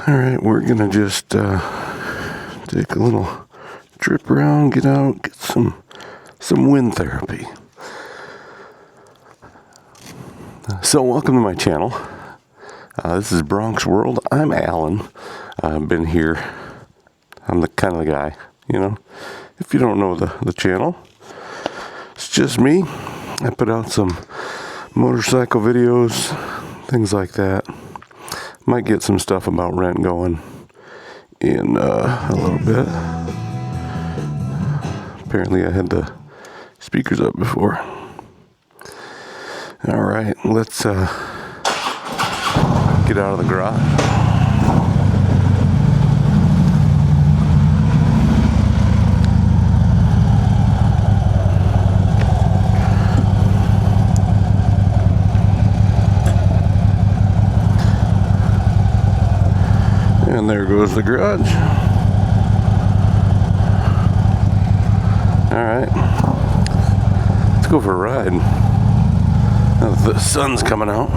Alright, we're gonna just take a little trip around, get out, get some wind therapy. So welcome to my channel. This is Bronx World. I'm Alan. I've been here. I'm the kind of the guy, you know. If you don't know the channel, it's just me. I put out some motorcycle videos, things like that. Might get some stuff about rent going in a little bit. Apparently I had the speakers up before. Alright, let's get out of the garage. And there goes the garage. Alright, let's go for a ride. Now that the sun's coming out.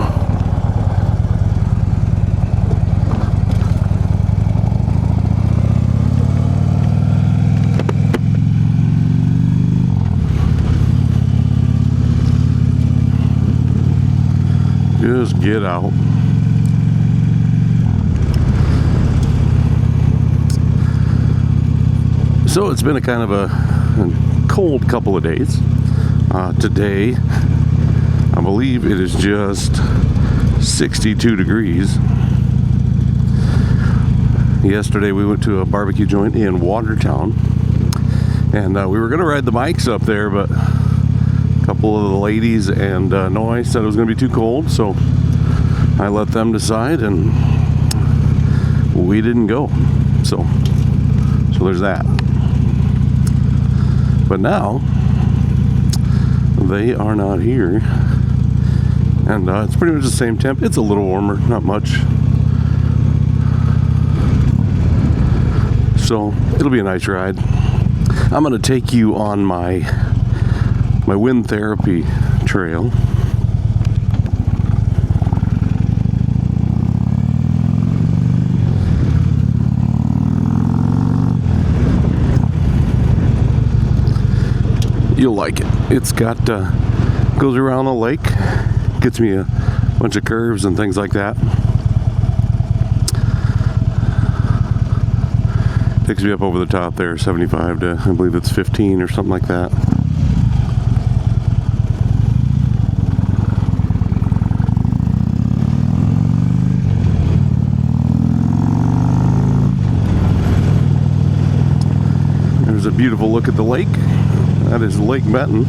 Just get out. So it's been a kind of a cold couple of days. Today, I believe it is just 62 degrees. Yesterday we went to a barbecue joint in Watertown, and we were going to ride the bikes up there, but a couple of the ladies and Noy said it was going to be too cold, so I let them decide, and we didn't go. So there's that. But now, they are not here. And it's pretty much the same temp. It's a little warmer, not much. So, it'll be a nice ride. I'm going to take you on my wind therapy trail. You'll like it. It's got goes around the lake, gets me a bunch of curves and things like that. Takes me up over the top there, 75 to, I believe it's 15 or something like that. There's a beautiful look at the lake. That is Lake Benton.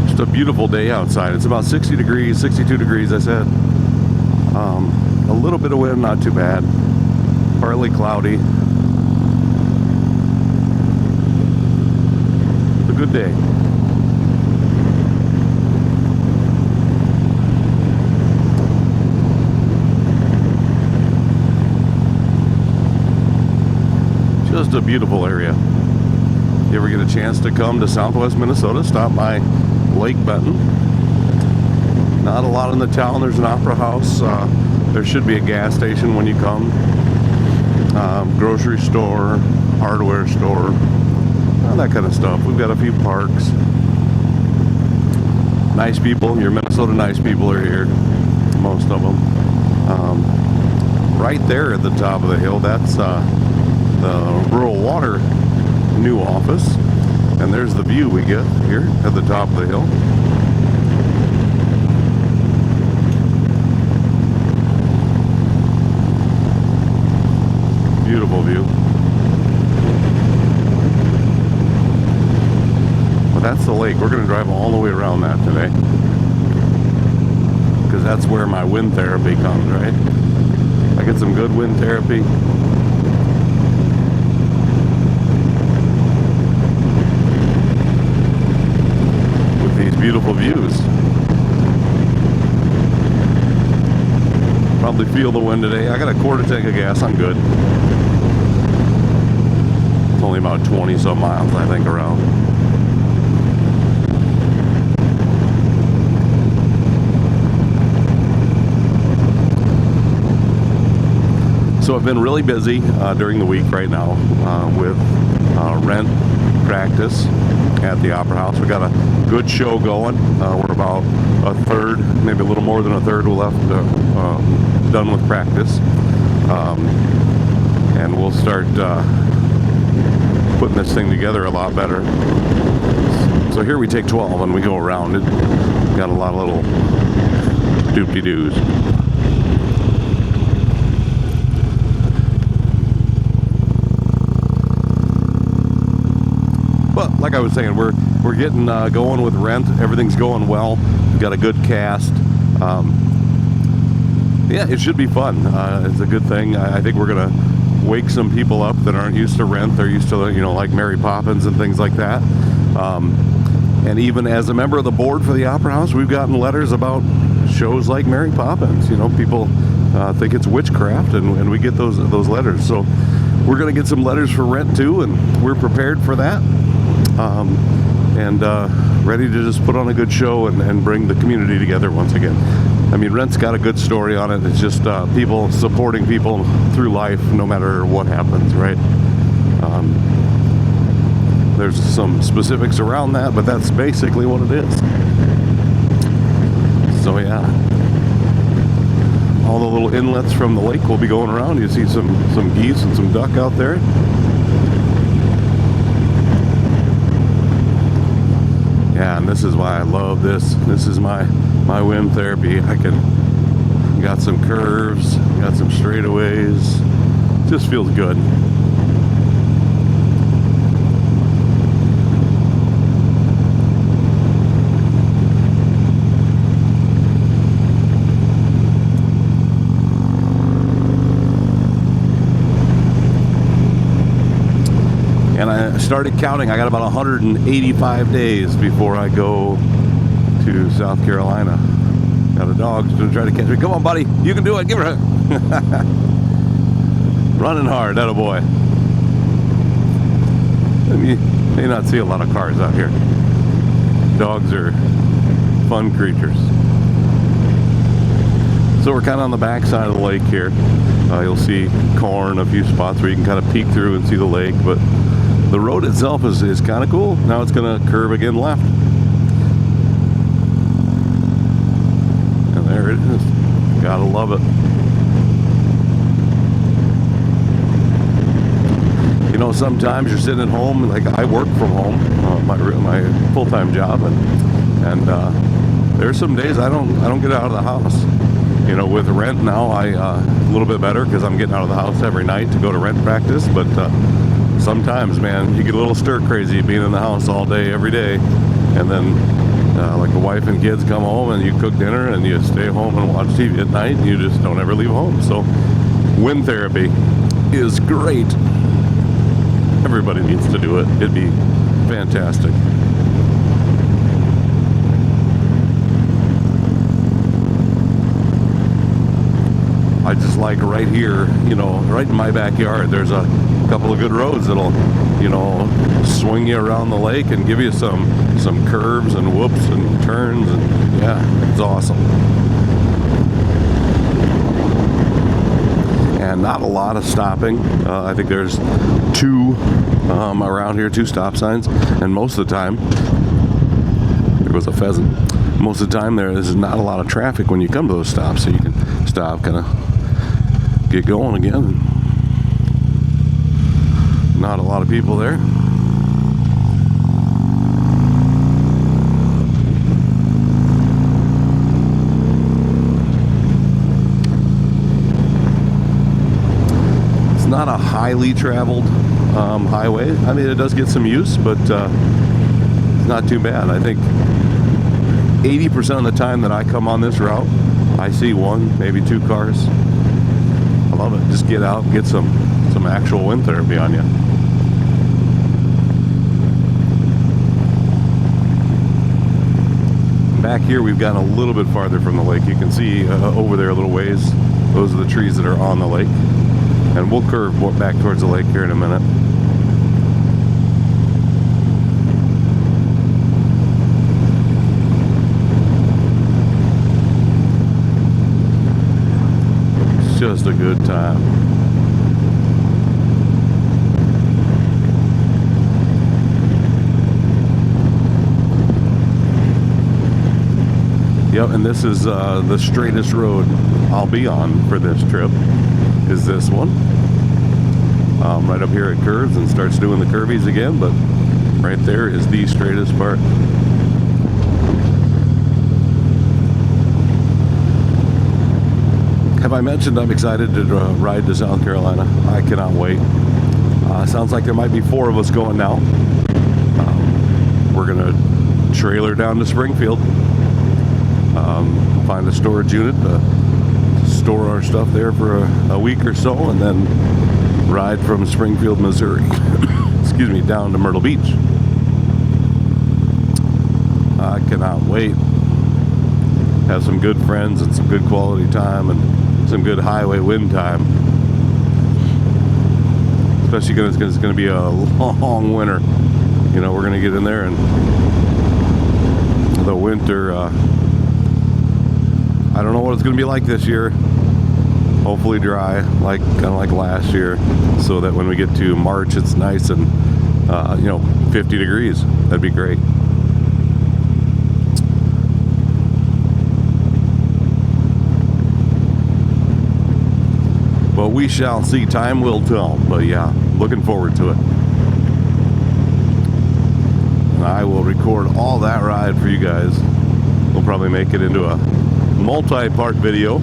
Just a beautiful day outside. It's about 60 degrees, 62 degrees, I said. A little bit of wind, not too bad. Partly cloudy. It's a good day. Just a beautiful area. You ever get a chance to come to Southwest Minnesota, stop by Lake Benton. Not a lot in the town. There's an opera house. There should be a gas station when you come. Grocery store, hardware store, all that kind of stuff. We've got a few parks. Nice people. Your Minnesota nice people are here. Most of them. Right there at the top of the hill, that's the rural water new office. And there's the view we get here at the top of the hill. Beautiful view. Well, that's the lake. We're going to drive all the way around that today, because that's where my wind therapy comes, right? I get some good wind therapy. With these beautiful views. hardly feel the wind today. I got a quarter tank of gas. I'm good. It's only about 20 some miles, I think, around. So I've been really busy during the week right now with rent practice at the Opera House. We got a good show going. We're about a third, maybe a little more than a third left done with practice. And we'll start putting this thing together a lot better. So here we take 12 and we go around it. Got a lot of little doop-de-doos. But like I was saying, we're getting going with rent. Everything's going well. We've got a good cast. Yeah, it should be fun. It's a good thing. I think we're gonna wake some people up that aren't used to rent. They're used to, you know, like Mary Poppins and things like that. And even as a member of the board for the Opera House, we've gotten letters about shows like Mary Poppins. You know, people think it's witchcraft, and we get those letters. So we're gonna get some letters for rent too, and we're prepared for that. And ready to just put on a good show and bring the community together once again. I mean, Rent's got a good story on it. It's just people supporting people through life no matter what happens, right? There's some specifics around that, but that's basically what it is. So yeah, all the little inlets from the lake will be going around. You see some geese and some duck out there. Yeah, and this is why I love this. This is my wind therapy. Got some curves, got some straightaways. Just feels good. And I started counting. I got about 185 days before I go to South Carolina. Got a dog to try to catch me. Come on, buddy. You can do it. Give her a hug. Running hard. Atta boy. You may not see a lot of cars out here. Dogs are fun creatures. So we're kind of on the back side of the lake here. You'll see corn, a few spots where you can kind of peek through and see the lake, but the road itself is kind of cool. Now it's going to curve again left. And there it is. Gotta love it. You know, sometimes you're sitting at home, like I work from home, my full-time job, and there's some days I don't get out of the house. You know, with rent now, a little bit better because I'm getting out of the house every night to go to rent practice, but sometimes, man, you get a little stir crazy being in the house all day, every day, and then like the wife and kids come home and you cook dinner and you stay home and watch TV at night and you just don't ever leave home. So wind therapy is great. Everybody needs to do it. It'd be fantastic. I just like right here, you know, right in my backyard, there's a couple of good roads that'll, you know, swing you around the lake and give you some curves and whoops and turns, and yeah, it's awesome. And not a lot of stopping. I think there's two around here, 2 stop signs, and most of the time, there goes a pheasant. Most of the time there is not a lot of traffic when you come to those stops, so you can stop, kind of get going again. Not a lot of people there. It's not a highly traveled highway. I mean, it does get some use, but it's not too bad. I think 80% of the time that I come on this route, I see 1, maybe 2 cars. I love it. Just get out and get some actual wind therapy on you. Back here we've gotten a little bit farther from the lake. You can see over there a little ways Those are the trees that are on the lake. And we'll curve back towards the lake here in a minute. It's just a good time. Yep, and this is the straightest road I'll be on for this trip, is this one. Right up here it curves and starts doing the curvies again, but right there is the straightest part. Have I mentioned I'm excited to ride to South Carolina? I cannot wait. Sounds like there might be 4 of us going now. We're gonna trailer down to Springfield. Find a storage unit to store our stuff there for a week or so, and then ride from Springfield, Missouri, excuse me, down to Myrtle Beach. I cannot wait. Have some good friends and some good quality time and some good highway wind time. Especially because it's going to be a long winter. You know, we're going to get in there and the winter, I don't know what it's going to be like this year. Hopefully dry, like kind of like last year, so that when we get to March, it's nice and 50 degrees. That'd be great. But we shall see. Time will tell. But yeah, looking forward to it. And I will record all that ride for you guys. We'll probably make it into a multi-part video.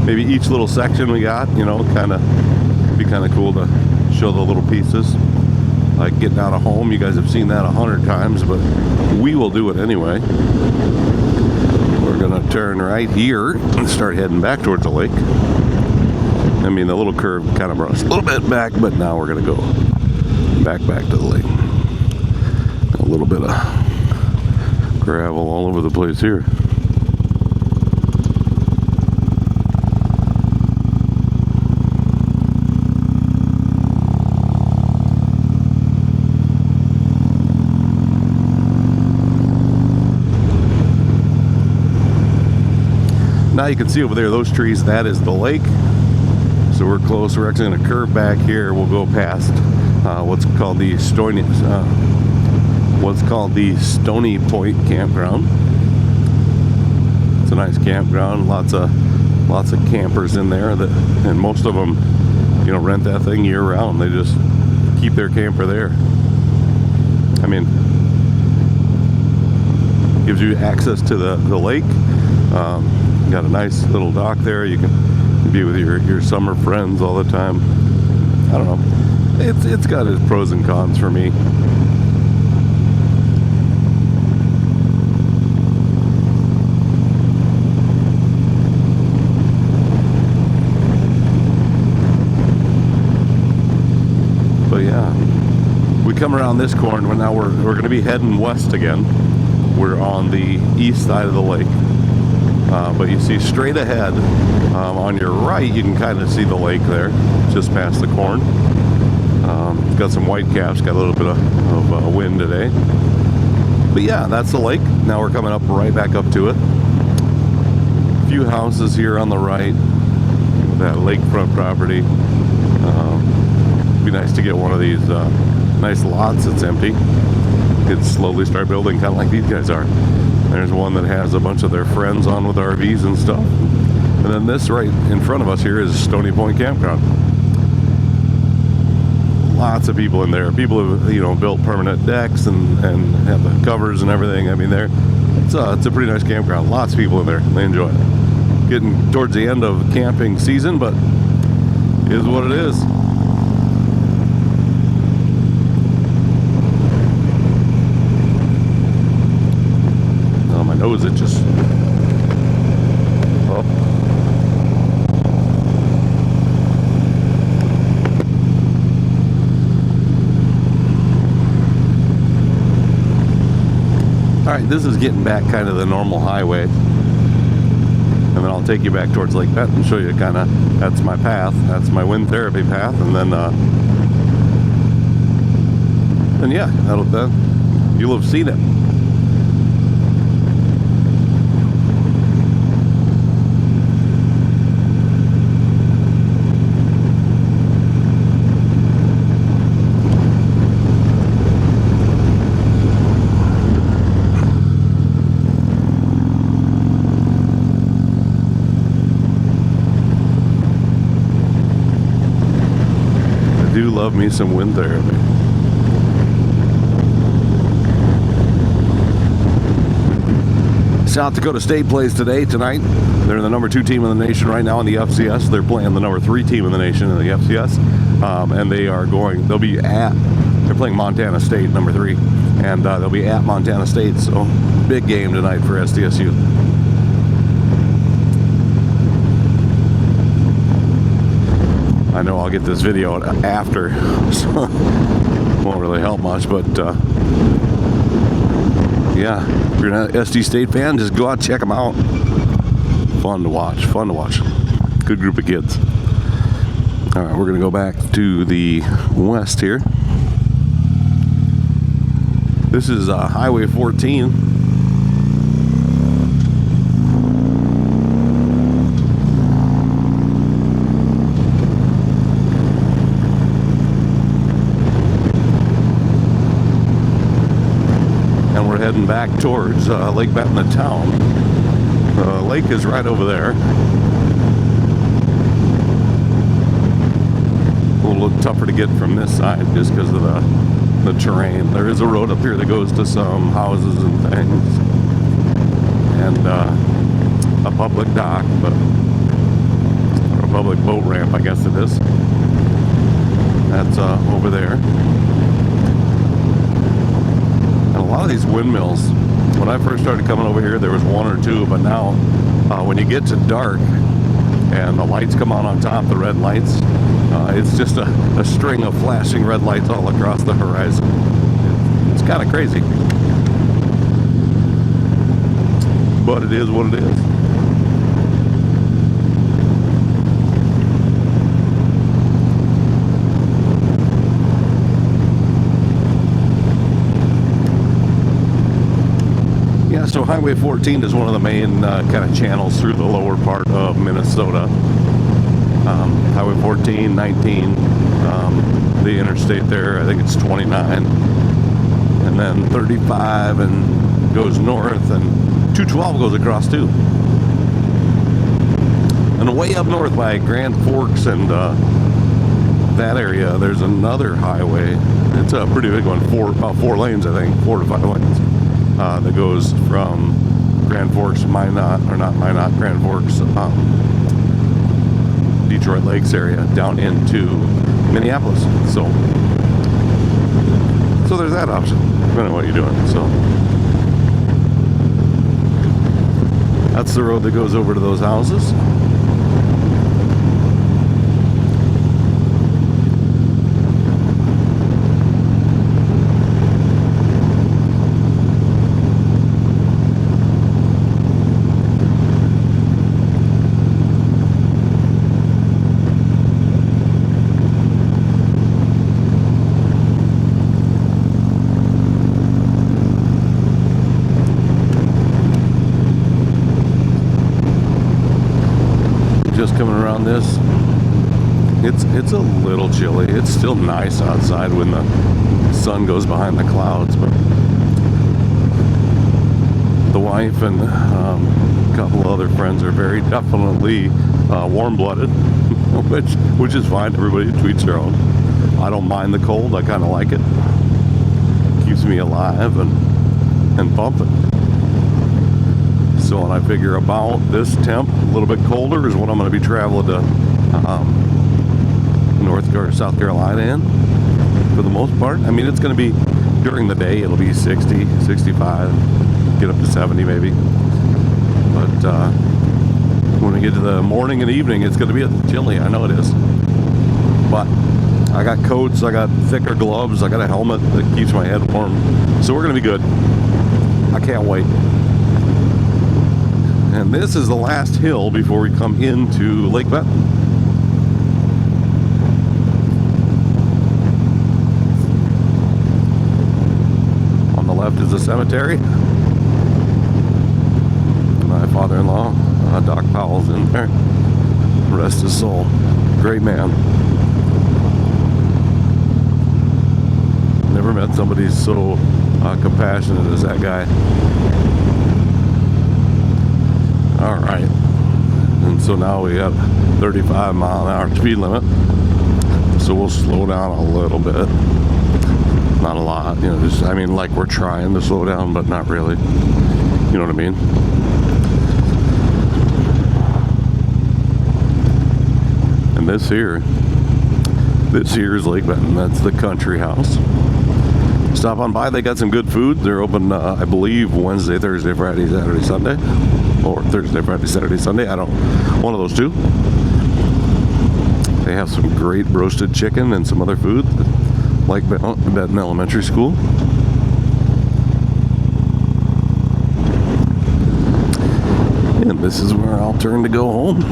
Maybe each little section we got, be kind of cool to show the little pieces. Like getting out of home, you guys have seen that 100 times, but we will do it anyway. We're gonna turn right here and start heading back towards the lake. I mean, the little curve kind of brought us a little bit back, but now we're gonna go back to the lake. A little bit of gravel all over the place here. Now you can see over there, those trees, that is the lake. So we're close. We're actually going to curve back here. We'll go past what's called the Stony Point campground. It's a nice campground. Lots of campers in there, and most of them, rent that thing year round. They just keep their camper there. I mean, gives you access to the lake. Got a nice little dock there. You can be with your summer friends all the time. I don't know. It's got its pros and cons for me. But yeah, we come around this corner. Now we're going to be heading west again. We're on the east side of the lake. But you see straight ahead, on your right, you can kind of see the lake there, just past the corn. Got some white caps, got a little bit of wind today. But yeah, that's the lake. Now we're coming up right back up to it. A few houses here on the right, that lakefront property. Be nice to get one of these nice lots that's empty. Could slowly start building, kind of like these guys are. There's one that has a bunch of their friends on with RVs and stuff. And then this right in front of us here is Stony Point Campground. Lots of people in there. People have, built permanent decks and have the covers and everything. I mean, it's a pretty nice campground. Lots of people in there. They enjoy it. Getting towards the end of camping season, but it is what it is. Nose itches. Oh. All Alright, this is getting back kind of the normal highway. And then I'll take you back towards Lake Benton and show you kind of, that's my path. That's my wind therapy path. And then yeah, you'll have seen it. I do love me some wind therapy. South Dakota State plays tonight. They're the number 2 team in the nation right now in the FCS. They're playing the number 3 team in the nation in the FCS, and they're playing Montana State, number 3, and they'll be at Montana State. So big game tonight for SDSU. I know I'll get this video after, so won't really help much, but yeah, if you're an SD State fan, just go out and check them out. Fun to watch. Good group of kids. All right, we're gonna go back to the west here. This is Highway 14. Heading back towards Lake Benton, the town. The lake is right over there. A little tougher to get from this side just because of the terrain. There is a road up here that goes to some houses and things, and a public dock, or a public boat ramp, I guess it is. That's over there. A lot of these windmills, when I first started coming over here, there was 1 or 2, but now when you get to dark and the lights come on top, the red lights, it's just a string of flashing red lights all across the horizon. It's kind of crazy, but it is what it is. So Highway 14 is one of the main kind of channels through the lower part of Minnesota. Highway 14, 19, the interstate there, I think it's 29, and then 35 and goes north, and 212 goes across too. And way up north by Grand Forks and that area, there's another highway. It's a pretty big one, about 4 lanes, I think, 4 to 5 lanes. That goes from Grand Forks, Grand Forks, Detroit Lakes area down into Minneapolis. So there's that option, depending on what you're doing. So that's the road that goes over to those houses. Just coming around this, it's a little chilly. It's still nice outside when the sun goes behind the clouds, but the wife and a couple of other friends are very definitely warm-blooded, which is fine. Everybody to each their own. I don't mind the cold. I kind of like it. Keeps me alive and pumping. So when I figure about this temp, a little bit colder is what I'm going to be traveling to South Carolina in, for the most part. I mean, it's going to be, during the day, it'll be 60, 65, get up to 70 maybe. But when we get to the morning and evening, it's going to be a little chilly. I know it is. But I got coats, I got thicker gloves, I got a helmet that keeps my head warm. So we're going to be good. I can't wait. And this is the last hill before we come into Lake Benton. On the left is the cemetery. My father-in-law, Doc Powell's in there. Rest his soul. Great man. Never met somebody so compassionate as that guy. All right, and so now we got 35-mile-an-hour speed limit, so we'll slow down a little bit, not a lot, you know, just, I mean, like we're trying to slow down, but not really, you know what I mean? And this here is Lake Benton. That's the country house. Stop on by. They got some good food. They're open, I believe, Wednesday, Thursday, Friday, Saturday, Sunday. Or Thursday, Friday, Saturday, Sunday. I don't, one of those two. They have some great roasted chicken and some other food, like Benton Elementary School. And this is where I'll turn to go home.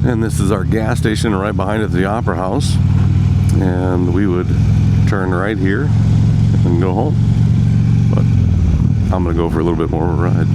And this is our gas station, right behind it, the Opera House. And we would turn right here and go home. But I'm going to go for a little bit more of a ride.